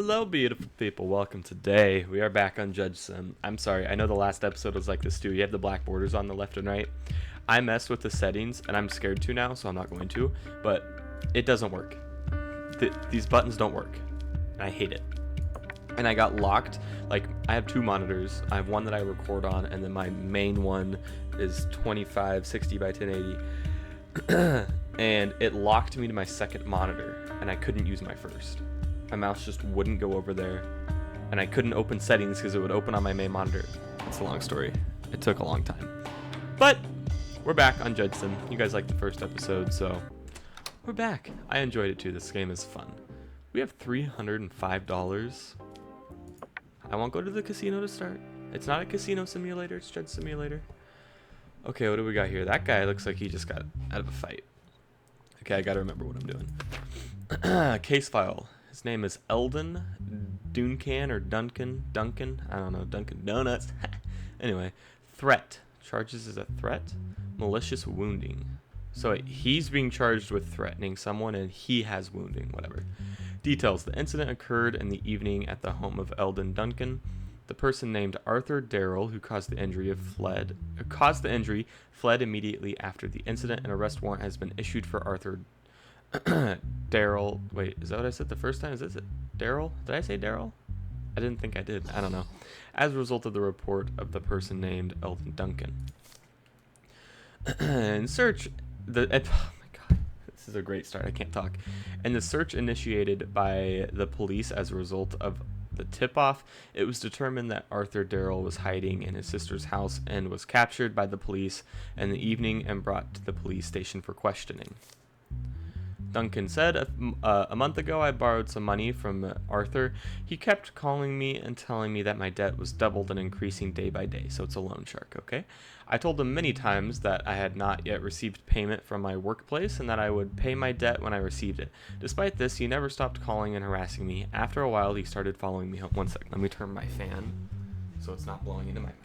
Hello, beautiful people. Welcome today. We are back on Judge Sim. I'm sorry, I know the last episode was like this too. You have the black borders on the left and right. I messed with the settings and I'm scared to now, so I'm not going to. But it doesn't work. These buttons don't work. And I hate it. And I got locked. Like, I have two monitors. I have one that I record on, and then my main one is 2560 by 1080. And it locked me to my second monitor, and I couldn't use my first. My mouse just wouldn't go over there, and I couldn't open settings because it would open on my main monitor. It's a long story. It took a long time. But we're back on Judge Sim. You guys liked the first episode, so we're back. I enjoyed it too. This game is fun. We have $305. I won't go to the casino to start. It's not a casino simulator, it's Judge Simulator. Okay, what do we got here? That guy looks like he just got out of a fight. Okay, I gotta remember what I'm doing. Case file. His name is Eldon Duncan or Duncan. I don't know. Dunkin' Donuts. Anyway, threat. Charges as a threat. Malicious wounding. So he's being charged with threatening someone and he has wounding, whatever. Details. The incident occurred in the evening at the home of Eldon Duncan. The person named Arthur Darrell, who caused the injury, fled immediately after the incident. An arrest warrant has been issued for Arthur Darrell. Wait, is that what I said the first time? Is this it? Darrell? Did I say Darrell? I didn't think I did. I don't know. As a result of the report of the person named Eldon Duncan. And search the. Oh my god, this is a great start. I can't talk. And the search initiated by the police as a result of the tip-off, it was determined that Arthur Darrell was hiding in his sister's house and was captured by the police in the evening and brought to the police station for questioning. Duncan said, a month ago I borrowed some money from Arthur. He kept calling me and telling me that my debt was doubled and increasing day by day, so it's a loan shark, okay? I told him many times that I had not yet received payment from my workplace and that I would pay my debt when I received it. Despite this, he never stopped calling and harassing me. After a while, he started following me home. One second, let me turn my fan so it's not blowing into my mic.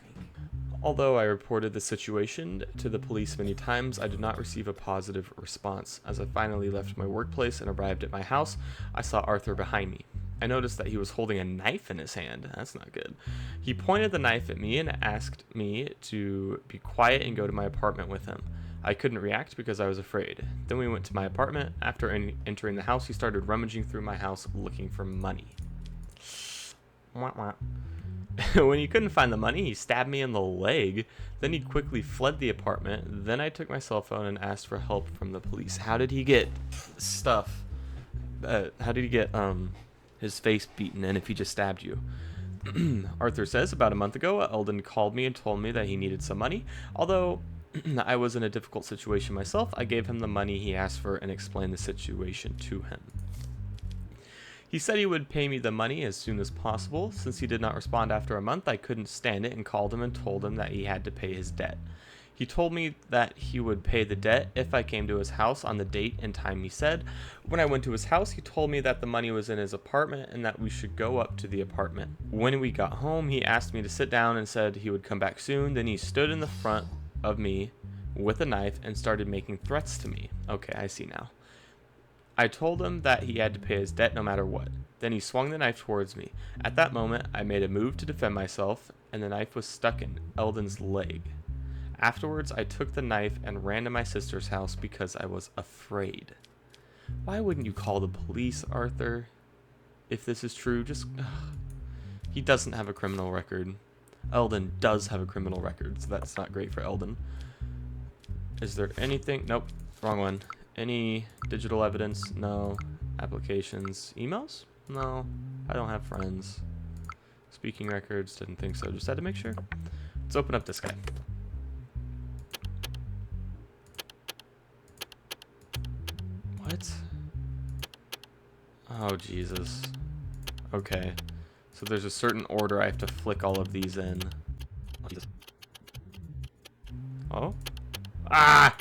Although I reported the situation to the police many times, I did not receive a positive response. As I finally left my workplace and arrived at my house, I saw Arthur behind me. I noticed that he was holding a knife in his hand. That's not good. He pointed the knife at me and asked me to be quiet and go to my apartment with him. I couldn't react because I was afraid. Then we went to my apartment. After entering the house, he started rummaging through my house looking for money. Wah, wah. When he couldn't find the money, he stabbed me in the leg. Then he quickly fled the apartment. Then I took my cell phone and asked for help from the police. How did he get stuff? How did he get his face beaten? And if he just stabbed you? Arthur says, about a month ago, Eldon called me and told me that he needed some money. Although I was in a difficult situation myself, I gave him the money he asked for and explained the situation to him. He said he would pay me the money as soon as possible. Since he did not respond after a month, I couldn't stand it and called him and told him that he had to pay his debt. He told me that he would pay the debt if I came to his house on the date and time he said. When I went to his house, he told me that the money was in his apartment and that we should go up to the apartment. When we got home, he asked me to sit down and said he would come back soon. Then he stood in the front of me with a knife and started making threats to me. Okay, I see now. I told him that he had to pay his debt no matter what. Then he swung the knife towards me. At that moment, I made a move to defend myself, and the knife was stuck in Eldon's leg. Afterwards, I took the knife and ran to my sister's house because I was afraid. Why wouldn't you call the police, Arthur? If this is true, just... He doesn't have a criminal record. Eldon does have a criminal record, so that's not great for Eldon. Is there anything? Nope, wrong one. Any digital evidence? No. Applications? Emails? No. I don't have friends. Speaking records? Didn't think so. Just had to make sure. Let's open up this guy. What? Oh, Jesus. Okay. So there's a certain order I have to flick all of these in. Oh? Ah!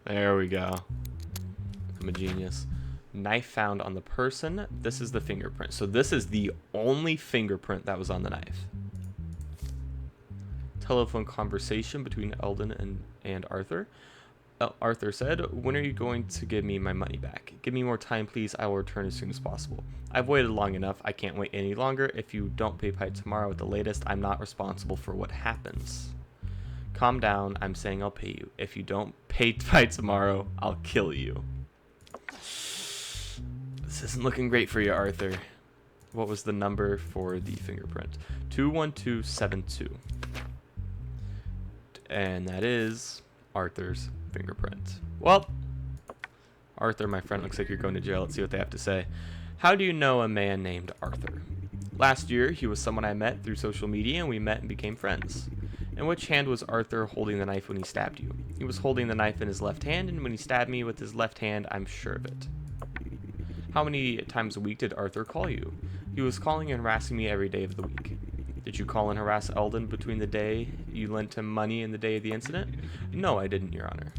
There we go. I'm a genius. Knife found on the person. This is the fingerprint. So this is the only fingerprint that was on the knife. Telephone conversation between Eldon and Arthur. Arthur said, "When are you going to give me my money back? Give me more time, please. I will return as soon as possible. I've waited long enough. I can't wait any longer. If you don't pay by tomorrow at the latest, I'm not responsible for what happens. Calm down. I'm saying I'll pay you. If you don't pay by tomorrow, I'll kill you." This isn't looking great for you, Arthur. What was the number for the fingerprint? 21272. And that is Arthur's fingerprint. Well, Arthur, my friend, looks like you're going to jail. Let's see what they have to say. How do you know a man named Arthur? Last year, he was someone I met through social media, and we met and became friends. In which hand was Arthur holding the knife when he stabbed you? He was holding the knife in his left hand, and when he stabbed me with his left hand, I'm sure of it. How many times a week did Arthur call you? He was calling and harassing me every day of the week. Did you call and harass Eldon between the day you lent him money and the day of the incident? No, I didn't, Your Honor.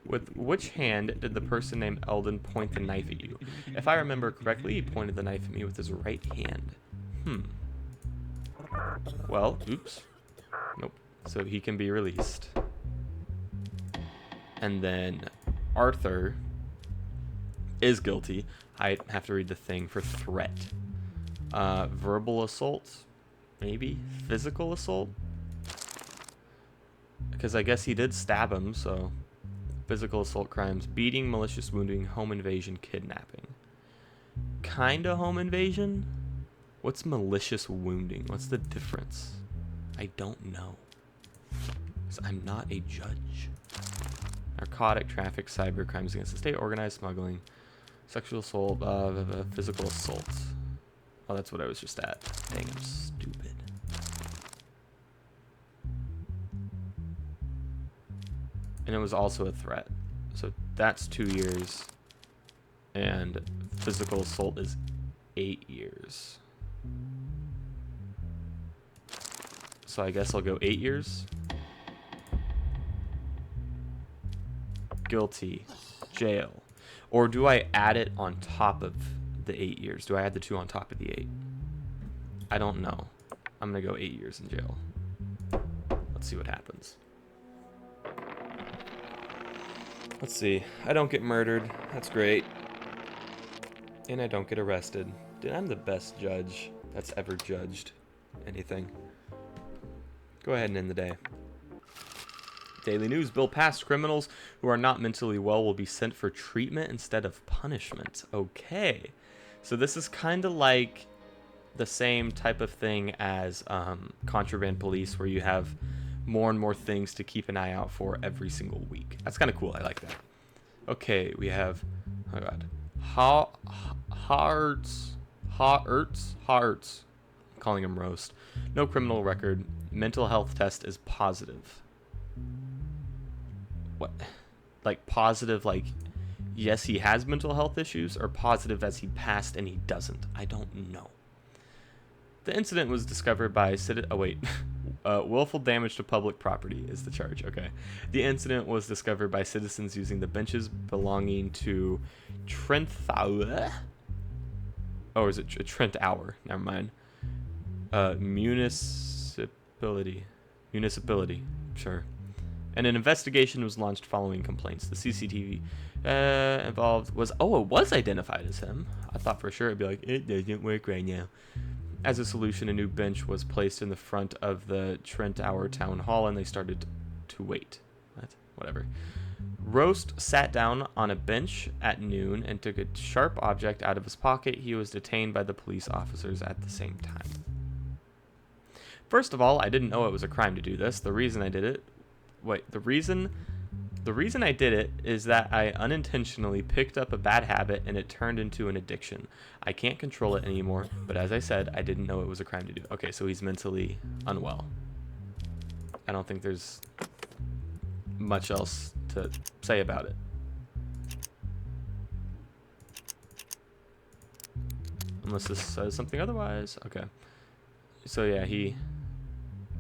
With which hand did the person named Eldon point the knife at you? If I remember correctly, he pointed the knife at me with his right hand. Well, oops. Nope. So he can be released. And then Arthur is guilty. I have to read the thing for threat. Verbal assault? Maybe? Physical assault? Because I guess he did stab him, so... Physical assault crimes. Beating, malicious wounding, home invasion, kidnapping. Kinda home invasion? What's malicious wounding? What's the difference? I don't know. 'Cause I'm not a judge. Narcotic, traffic, cyber crimes against the state, organized smuggling, sexual assault, physical assault. Oh, that's what I was just at. Dang, I'm stupid. And it was also a threat. So that's 2 years. And physical assault is 8 years. So I guess I'll go 8 years. Guilty. Jail. Or do I add it on top of the 8 years? Do I add the 2 on top of the 8? I don't know. I'm going to go 8 years in jail. Let's see what happens. Let's see. I don't get murdered. That's great. And I don't get arrested. Dude, I'm the best judge that's ever judged anything. Go ahead and end the day. Daily News. Bill passed. Criminals who are not mentally well will be sent for treatment instead of punishment. Okay. So this is kind of like the same type of thing as Contraband Police, where you have more and more things to keep an eye out for every single week. That's kind of cool. I like that. Okay, we have, oh god, Hartz. I'm calling him Roast. No criminal record. Mental health test is positive. What? Like positive, like yes, he has mental health issues, or positive as he passed and he doesn't? I don't know. The incident was discovered by willful damage to public property is the charge. Okay. The incident was discovered by citizens using the benches belonging to Trent Hour. Oh, is it Trent Hour? Never mind. Municipality. Sure. And an investigation was launched following complaints. The CCTV involved was... Oh, it was identified as him. I thought for sure it'd be like, it doesn't work right now. As a solution, a new bench was placed in the front of the Trent Hour Town Hall, and they started to wait. Whatever. Roast sat down on a bench at noon and took a sharp object out of his pocket. He was detained by the police officers at the same time. First of all, I didn't know it was a crime to do this. The reason I did it... The reason I did it is that I unintentionally picked up a bad habit and it turned into an addiction. I can't control it anymore, but as I said, I didn't know it was a crime to do. Okay, so he's mentally unwell. I don't think there's much else to say about it. Unless this says something otherwise. Okay. So yeah, he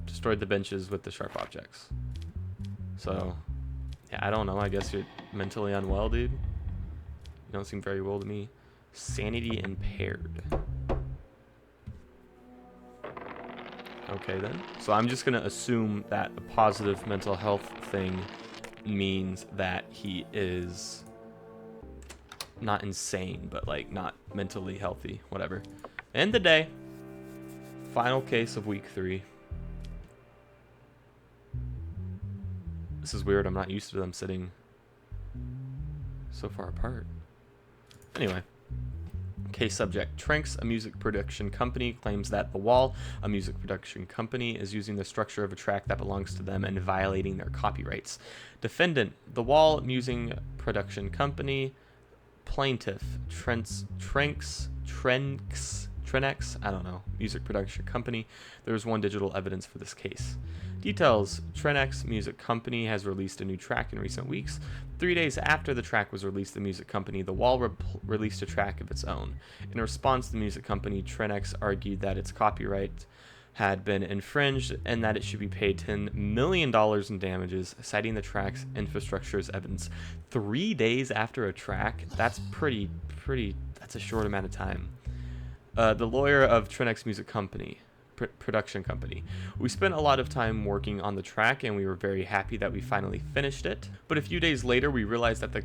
destroyed the benches with the sharp objects. So... yeah, I don't know. I guess you're mentally unwell, dude. You don't seem very well to me. Sanity impaired. Okay, then. So I'm just going to assume that a positive mental health thing means that he is not insane, but like not mentally healthy, whatever. End the day. Final case of week 3. This is weird. I'm not used to them sitting so far apart. Anyway. Case subject: Tranks, a music production company, claims that The Wall, a music production company, is using the structure of a track that belongs to them and violating their copyrights. Defendant: The Wall Music Production Company. Plaintiff: Trenex, I don't know, music production company. There is one digital evidence for this case. Details: Trenex Music Company has released a new track in recent weeks. 3 days after the track was released, the music company The Wall released a track of its own. In response, the music company Trenex argued that its copyright had been infringed and that it should be paid $10 million in damages, citing the track's infrastructure as evidence. 3 days after a track? That's that's a short amount of time. The lawyer of Trenex Music Company, production company: We spent a lot of time working on the track and we were very happy that we finally finished it. But a few days later, we realized that the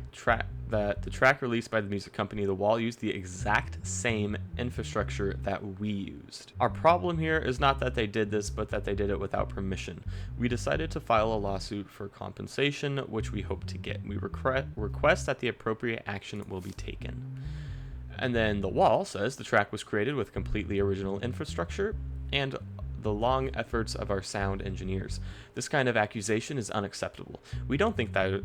track released by the music company The Wall used the exact same infrastructure that we used. Our problem here is not that they did this, but that they did it without permission. We decided to file a lawsuit for compensation, which we hope to get. We request that the appropriate action will be taken. And then The Wall says the track was created with completely original infrastructure and the long efforts of our sound engineers. This kind of accusation is unacceptable. We don't think that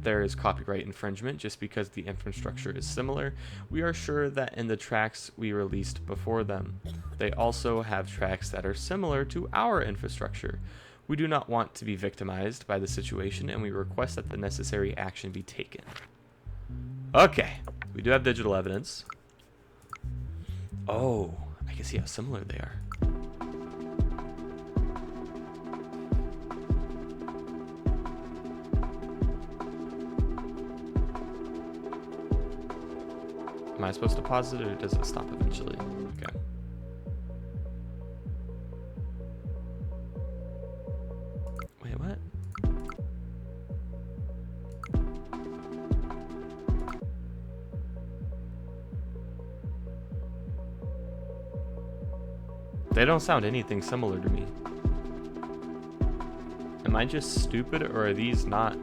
there is copyright infringement just because the infrastructure is similar. We are sure that in the tracks we released before them, they also have tracks that are similar to our infrastructure. We do not want to be victimized by the situation, and we request that the necessary action be taken. Okay, we do have digital evidence. Oh, I can see how similar they are. Am I supposed to pause it, or does it stop eventually? Okay. Wait, what? They don't sound anything similar to me. Am I just stupid, or are these not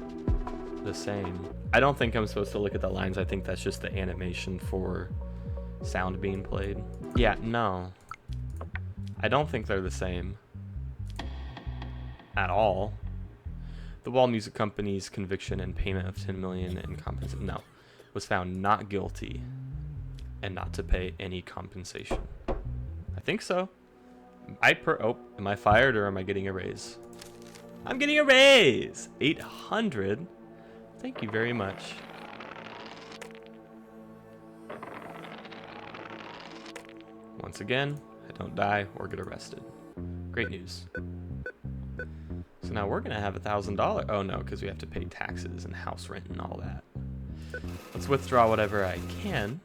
the same? I don't think I'm supposed to look at the lines. I think that's just the animation for sound being played. Yeah, no. I don't think they're the same at all. The Wall Music Company's conviction and payment of $10 million in compensation was found not guilty and not to pay any compensation. I think so. Am I fired or am I getting a raise? I'm getting a raise! 800. Thank you very much. Once again, I don't die or get arrested. Great news. So now we're gonna have $1,000. Oh no, because we have to pay taxes and house rent and all that. Let's withdraw whatever I can.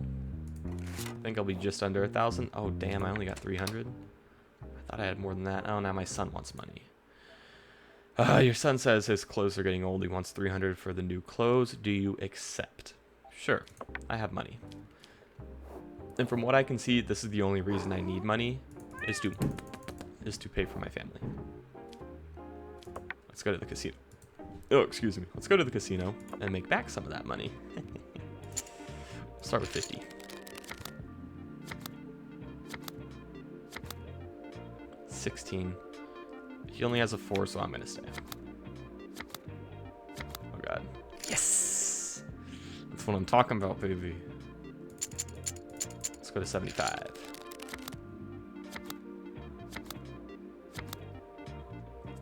I think I'll be just under 1,000. Oh damn, I only got 300. I thought I had more than that. Oh, now my son wants money. Your son says his clothes are getting old. He wants 300 for the new clothes. Do you accept? Sure, I have money. And from what I can see, this is the only reason I need money is to pay for my family. Let's go to the casino. Oh, excuse me. Let's go to the casino and make back some of that money. Start with 50. $16. He only has a 4, so I'm gonna stay. Oh god. Yes! That's what I'm talking about, baby. Let's go to 75.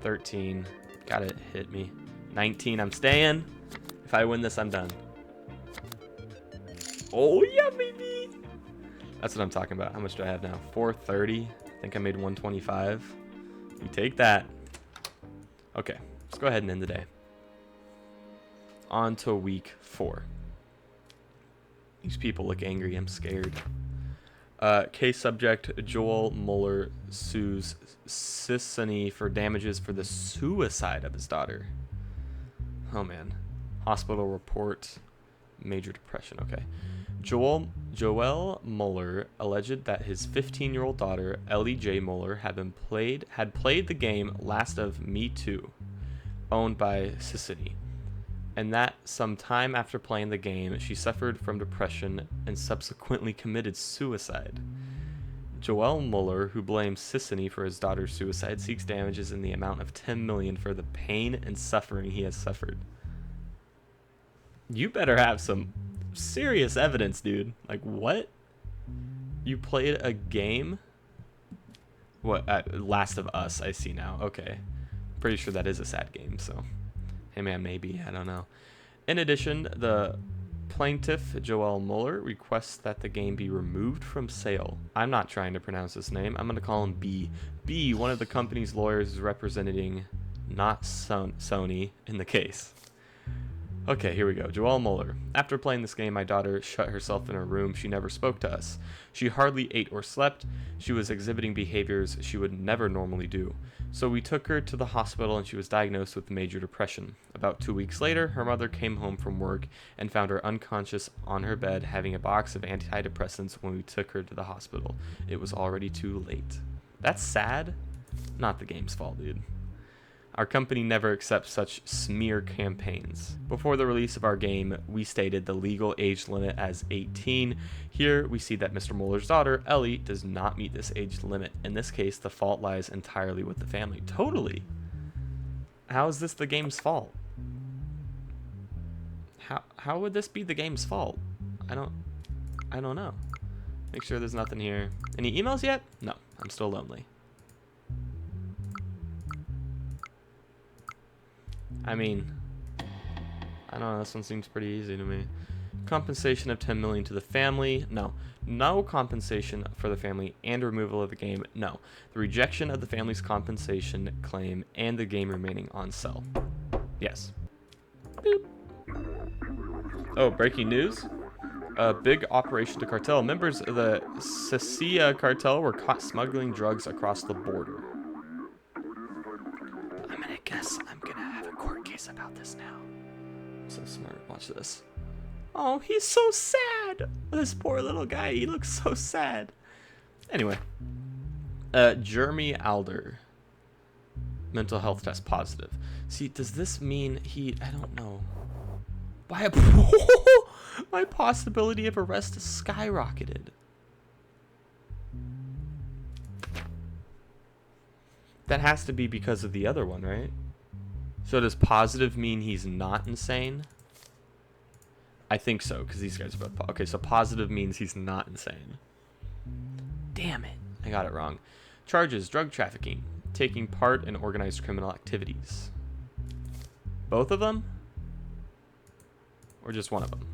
$13. Gotta hit me. $19. I'm staying. If I win this, I'm done. Oh yeah, baby! That's what I'm talking about. How much do I have now? $430. I think I made $125. We take that. Okay, let's go ahead and end the day. On to week 4. These people look angry. I'm scared. Case subject: Joel Mueller sues Sisson for damages for the suicide of his daughter. Oh man. Hospital report. Major depression. Okay. Joel Mueller alleged that his 15-year-old daughter, Ellie J. Mueller, had played the game Last of Me Too, owned by Sissany, and that some time after playing the game, she suffered from depression and subsequently committed suicide. Joel Mueller, who blames Sissany for his daughter's suicide, seeks damages in the amount of $10 million for the pain and suffering he has suffered. You better have some serious evidence, dude. Like, what? You played a game? What? Last of Us, I see now. Okay. Pretty sure that is a sad game, so. Hey, man, maybe. I don't know. In addition, the plaintiff, Joel Mueller, requests that the game be removed from sale. I'm not trying to pronounce this name. I'm going to call him B. B, one of the company's lawyers, is representing not Sony in the case. Okay, here we go. Joel Mueller. After playing this game, my daughter shut herself in her room. She never spoke to us. She hardly ate or slept. She was exhibiting behaviors she would never normally do. So we took her to the hospital and she was diagnosed with major depression. About 2 weeks later, her mother came home from work and found her unconscious on her bed having a box of antidepressants when we took her to the hospital. It was already too late. That's sad. Not the game's fault, dude. Our company never accepts such smear campaigns. Before the release of our game, we stated the legal age limit as 18. Here, we see that Mr. Mueller's daughter, Ellie, does not meet this age limit. In this case, the fault lies entirely with the family. Totally. How is this the game's fault? How would this be the game's fault? I don't know. Make sure there's nothing here. Any emails yet? No, I'm still lonely. I mean, I don't know, this one seems pretty easy to me. Compensation of $10 million to the family? No. No compensation for the family and removal of the game? No. The rejection of the family's compensation claim and the game remaining on sale? Yes. Boop. Oh, breaking news? A big operation to cartel. Members of the Sasia cartel were caught smuggling drugs across the border. I'm gonna guess I'm gonna have a court case about this now. I'm so smart. Watch this. Oh, he's so sad. This poor little guy. He looks so sad. Anyway. Jeremy Alder. Mental health test positive. See, does this mean he... I don't know. Why? My possibility of arrest has skyrocketed. That has to be because of the other one, right? So does positive mean he's not insane? I think so, because these guys are both... Okay, so positive means he's not insane. Damn it. I got it wrong. Charges, drug trafficking, taking part in organized criminal activities. Both of them? Or just one of them?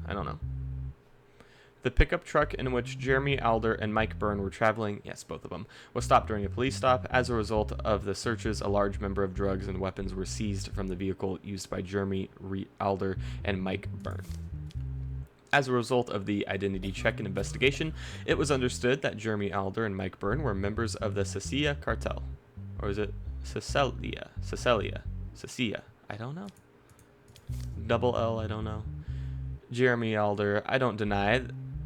I don't know. The pickup truck in which Jeremy Alder and Mike Byrne were traveling, yes, both of them, was stopped during a police stop. As a result of the searches, a large number of drugs and weapons were seized from the vehicle used by Jeremy Alder and Mike Byrne. As a result of the identity check and investigation, it was understood that Jeremy Alder and Mike Byrne were members of the Sasia cartel. Or is it Cicelia? Sasia. I don't know. Double L, I don't know. Jeremy Alder, I don't deny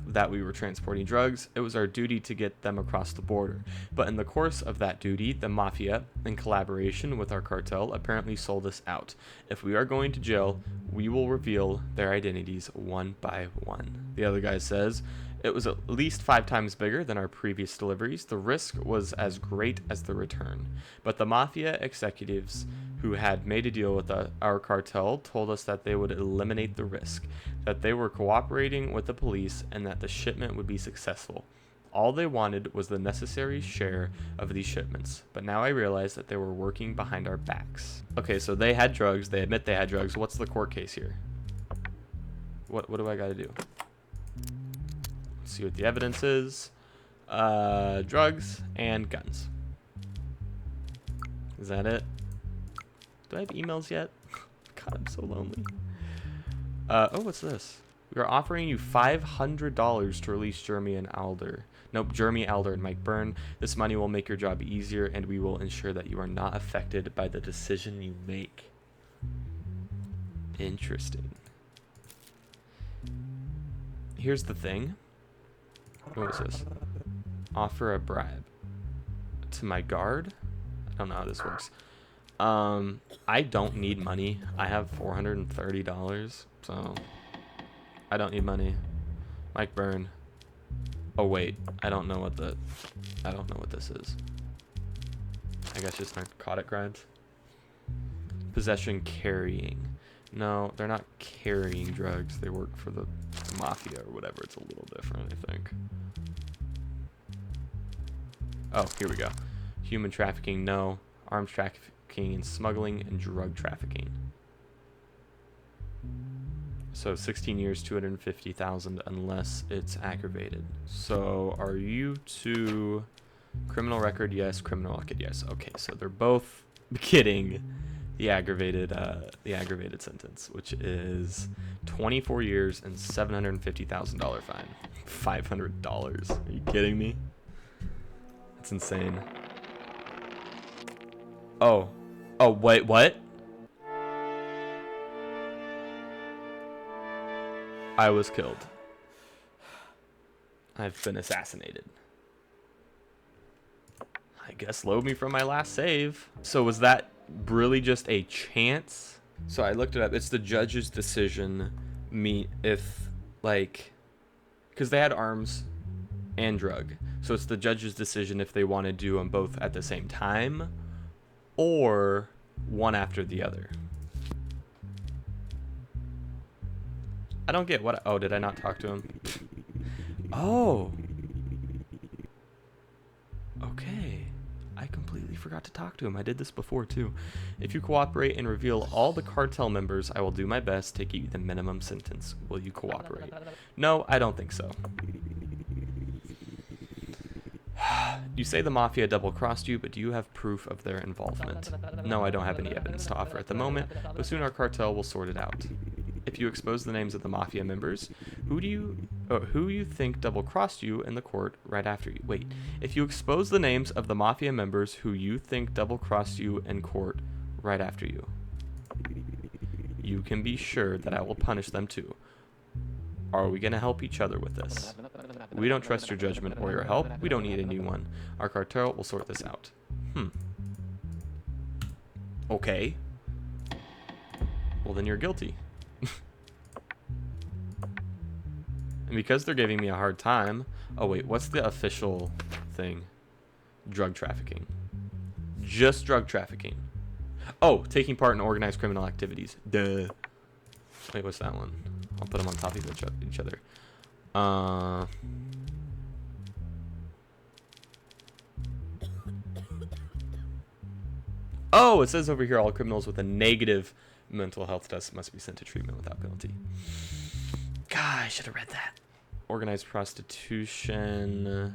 that we were transporting drugs. It was our duty to get them across the border. But in the course of that duty, the mafia, in collaboration with our cartel, apparently sold us out. If we are going to jail, we will reveal their identities one by one. The other guy says, it was at least 5 times bigger than our previous deliveries. The risk was as great as the return. But the mafia executives who had made a deal with our cartel told us that they would eliminate the risk, that they were cooperating with the police, and that the shipment would be successful. All they wanted was the necessary share of these shipments. But now I realize that they were working behind our backs. Okay, so they had drugs. They admit they had drugs. What's the court case here? What do I gotta do? Let's see what the evidence is. Drugs and guns. Is that it? Do I have emails yet? God, I'm so lonely. Oh, what's this? We are offering you $500 to release Jeremy Alder and Mike Byrne. This money will make your job easier, and we will ensure that you are not affected by the decision you make. Interesting. Here's the thing. What was this? Offer a bribe to my guard? I don't know how this works. I don't need money. I have $430, so I don't need money. Mike Byrne. Oh wait, I don't know what this is. I guess just narcotic crimes. Possession, carrying. No, they're not carrying drugs. They work for the mafia or whatever. It's a little different, I think. Oh, here we go. Human trafficking, no. Arms trafficking and smuggling and drug trafficking. So 16 years, 250,000 unless it's aggravated. So are you two criminal record? Yes. Criminal record? Yes. Okay, so they're both getting the aggravated sentence, which is 24 years and $750,000 fine. $500. Are you kidding me? That's insane. Oh, wait, what? I was killed. I've been assassinated. I guess load me from my last save. So was that really just a chance? So I looked it up. It's the judge's decision. Because they had arms and drug. So it's the judge's decision if they want to do them both at the same time or one after the other. I don't get what. Oh, did I not talk to him? Oh. Okay. I completely forgot to talk to him. I did this before too. If you cooperate and reveal all the cartel members, I will do my best to give you the minimum sentence. Will you cooperate? No, I don't think so. You say the mafia double-crossed you, but do you have proof of their involvement? No, I don't have any evidence to offer at the moment, but soon our cartel will sort it out. If you expose the names of the mafia members, who you think double-crossed you in the court right after you. Wait, if you expose the names of the mafia members who you think double-crossed you in court right after you, you can be sure that I will punish them too. Are we going to help each other with this? We don't trust your judgment or your help. We don't need a new one. Our cartel will sort this out. Okay. Well, then you're guilty. And because they're giving me a hard time... Oh, wait. What's the official thing? Drug trafficking. Just drug trafficking. Oh, taking part in organized criminal activities. Duh. Wait, what's that one? I'll put them on top of each other. Oh, it says over here all criminals with a negative mental health test must be sent to treatment without penalty. God, I should have read that. Organized prostitution,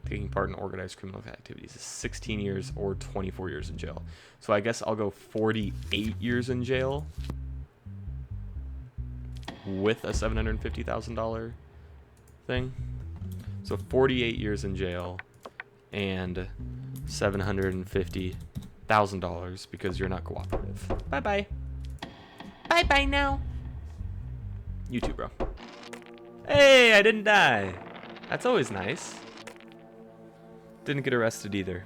taking part in organized criminal activities is 16 years or 24 years in jail. So I guess I'll go 48 years in jail with a $750,000 thing. So 48 years in jail and $750,000 because you're not cooperative. Bye-bye. Bye-bye now. You too, bro. Hey, I didn't die. That's always nice. Didn't get arrested either.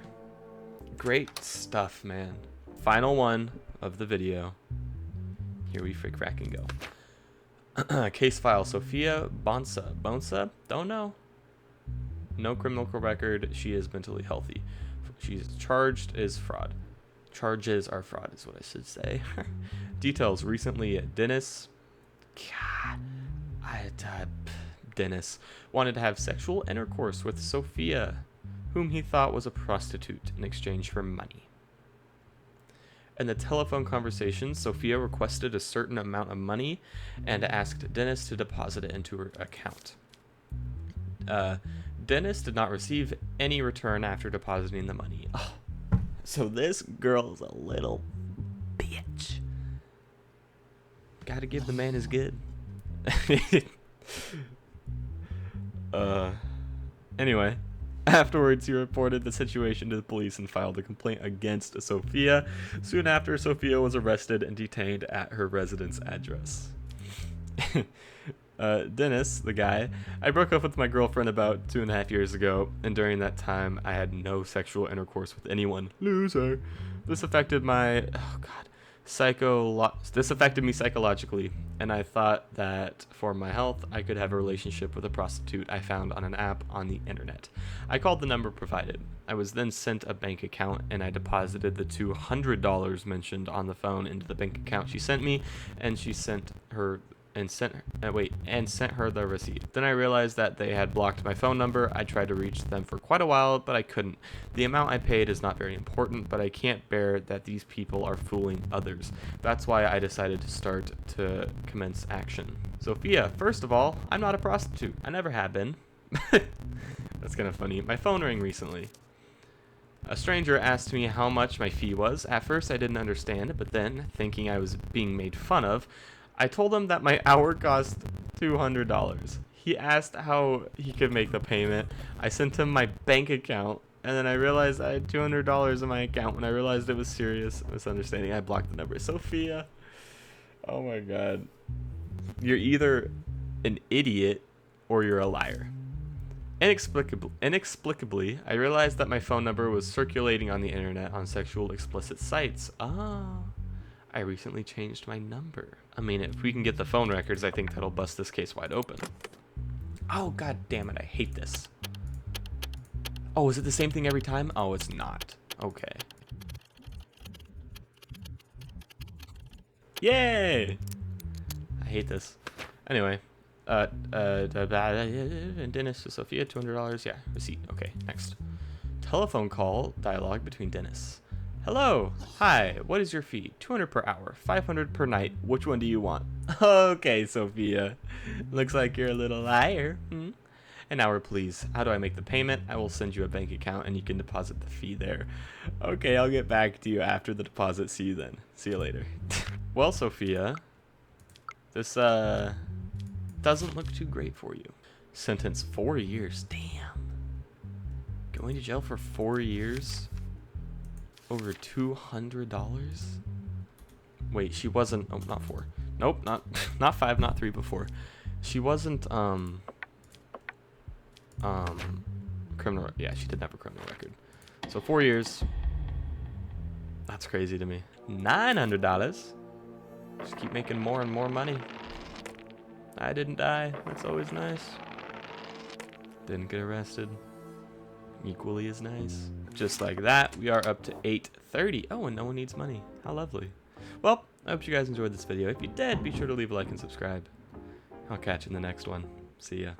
Great stuff, man. Final one of the video. Here we frickin' go. Case file, Sophia Bonsa? Don't know. No criminal record. She is mentally healthy. She's charged as fraud. Charges are fraud is what I should say. Details, recently Dennis. God. Dennis wanted to have sexual intercourse with Sophia, whom he thought was a prostitute, in exchange for money. In the telephone conversation, Sophia requested a certain amount of money and asked Dennis to deposit it into her account. Dennis did not receive any return after depositing the money. Oh, so this girl's a little bitch. Gotta give the man his good. Anyway, Afterwards, he reported the situation to the police and filed a complaint against Sophia. Soon after, Sophia was arrested and detained at her residence address. Dennis, the guy, I broke up with my girlfriend about 2.5 years ago, and during that time, I had no sexual intercourse with anyone. Loser. This affected this affected me psychologically, and I thought that for my health, I could have a relationship with a prostitute I found on an app on the internet. I called the number provided. I was then sent a bank account, and I deposited the $200 mentioned on the phone into the bank account she sent me, and she sent her sent her the receipt. Then I realized that they had blocked my phone number. I tried to reach them for quite a while, but I couldn't. The amount I paid is not very important, but I can't bear that these people are fooling others. That's why I decided to commence action. Sophia, first of all, I'm not a prostitute. I never have been. That's kind of funny. My phone rang recently. A stranger asked me how much my fee was. At first I didn't understand, but then, thinking I was being made fun of, I told him that my hour cost $200. He asked how he could make the payment. I sent him my bank account, and then I realized I had $200 in my account. When I realized it was serious misunderstanding, I blocked the number. Sophia, oh my God. You're either an idiot or you're a liar. Inexplicably, I realized that my phone number was circulating on the internet on sexual explicit sites. I recently changed my number. I mean, if we can get the phone records, I think that'll bust this case wide open. Oh, God damn it, I hate this. Oh, is it the same thing every time? Oh, it's not. Okay. Yay! I hate this. Anyway. Dennis to Sophia, $200. Yeah, receipt. Okay, next. Telephone call dialogue between Dennis. Hello. Hi. What is your fee? 200 per hour, 500 per night. Which one do you want? Okay, Sophia. Looks like you're a little liar. An hour, please. How do I make the payment? I will send you a bank account and you can deposit the fee there. Okay, I'll get back to you after the deposit. See you then. See you later. Well, Sophia, this doesn't look too great for you. Sentence 4 years. Damn. Going to jail for 4 years? Over $200? Wait, she wasn't. Oh, not 4. Nope, not 5, not 3 before. She wasn't criminal. Yeah, she didn't have a criminal record. So 4 years. That's crazy to me. $900. Just keep making more and more money. I didn't die. That's always nice. Didn't get arrested. Equally as nice. Just like that, we are up to 830. Oh, and no one needs money. How lovely. Well, I hope you guys enjoyed this video. If you did, be sure to leave a like and subscribe. I'll catch you in the next one. See ya.